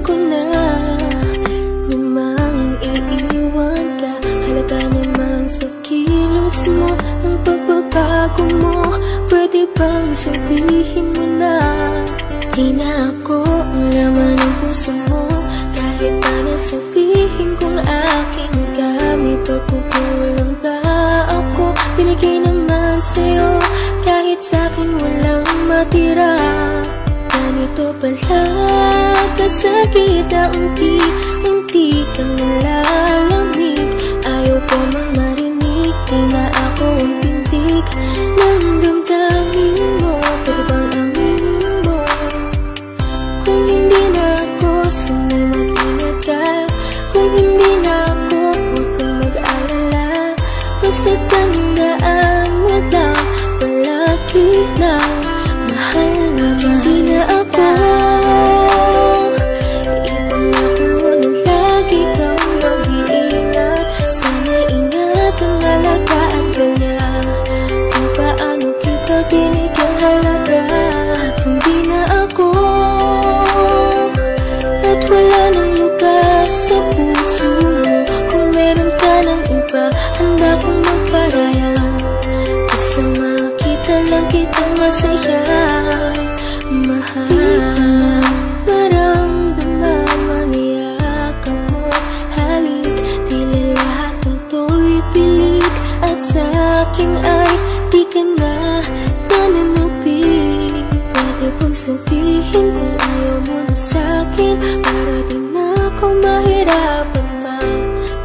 ko na namang iiwan ka. Halata naman sa kilos mo ang pagbabago mo. Pwede bang sabihin mo na di na ako ang laman ng puso mo? Kahit pa na sabihin kung aking gamit o kukulang ba ako, binigay naman sa'yo kahit sa'kin walang matira. Ganito pala kasakit na unti-unti kang nalalamig. Ayaw ko mang marinig, di na ako ang pintig ng damdamin mo. Pwede bang aminin mo kung hindi na ako, sana'y mag-ingat ka. Kung hindi na ako, huwag kang mag-alala. Basta tandaan mo lang, palagi na mahal na ba? Hindi na ako, ipangako mo na lagi kang mag-iingat. Sana ingat ang alagaan ka niya, kung paano kita binigyang halaga. At hindi na ako, at wala nang lugar sa puso mo. Kung meron ka ng iba, handa kong magparaya. Basta makita lang kitang masaya, mahal. Di ko na maramdaman maniyakap mo halik. Tila lahat ng to'y pilik, at sa'kin ay di ka na nananapig. Pwede bang sabihin kung ayaw mo na sa'kin, para di na ako mahirapan pa.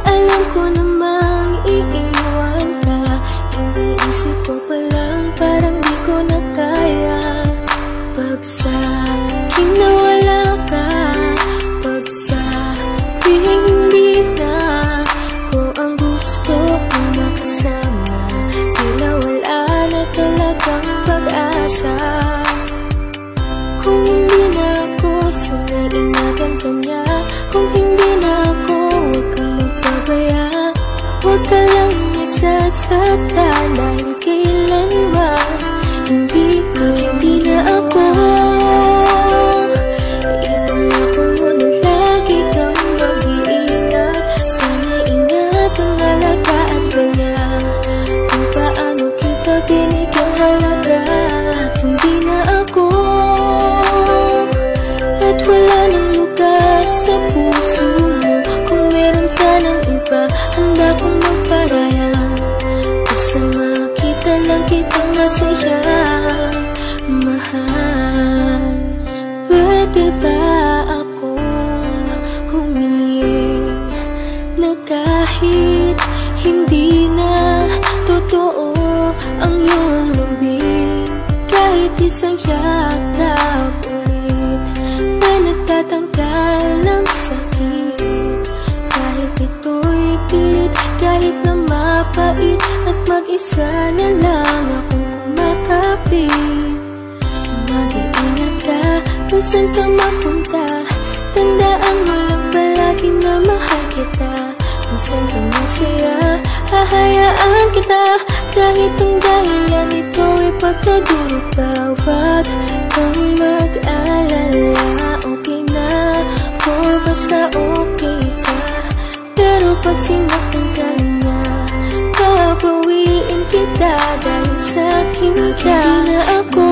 Alam ko namang iiwan ka, iniisip ko pa lang parang di ko na kaya. Pag sa'kin nawala ka, pag sabihing hindi na ko ang gusto kong makasama, tila wala na talagang pag-asa. Kung hindi na ako, sana'y ingatan ka niya. Kung hindi na ako, huwag kang magpabaya. Huwag ka lang niya sasaktan, dahil kailanman hindi na ako. Ipangako mo na lagi kang mag-iingat. Sana'y ingat ang alagaan ka niya, kung paano kita binigyang halaga. At hindi na ako, at wala nang lugar sa puso mo. Kung meron ka ng iba, handa kong magparaya. Basta makita lang kitang masaya, mahal. Pwede ba akong humiling na kahit hindi na totoo ang iyong lambing? Kahit isang yakap ulit na nagtatanggal ng sakit. Kahit ito'y pilit, kahit na mapait, at mag-isa na lang akong kumakapit. Mag-iingat ka kung saan ka mapunta. Tandaan mo lang palagi na mahal kita. Kung saan ka masaya, hahayaan kita. Kahit ang dahilan ito ay pagkadurog pa, huwag kang mag-alala. Okay na ako, basta okay ka. Pero pag sinaktan ka na, babawiin kita, dahil sa'kin ka. Hindi na ako,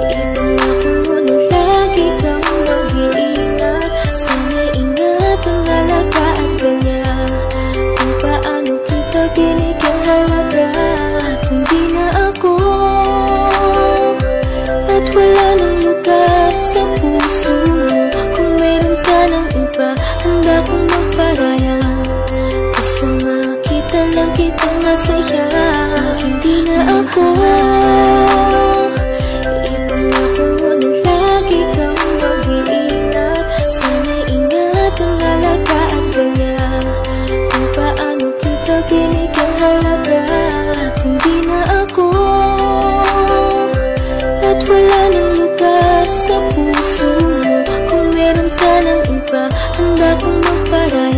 ipangako mo na lagi kang mag-iingat. Sana'y ingat ang alagaan ka niya, kung paano kita binigyang halaga. At hindi na ako, at wala nang lugar sa puso mo. Kung meron ka ng iba, handa kong magparaya. Basta makita lang kitang masaya. At hindi na ako, ipangako mo na lagi kang mag-iingat. Sana'y ingat ang alagaan ka niya, kung paano kita binigyang halaga. At hindi na ako, at wala nang lugar sa puso mo. Kung meron ka ng iba, handa kong magparaya.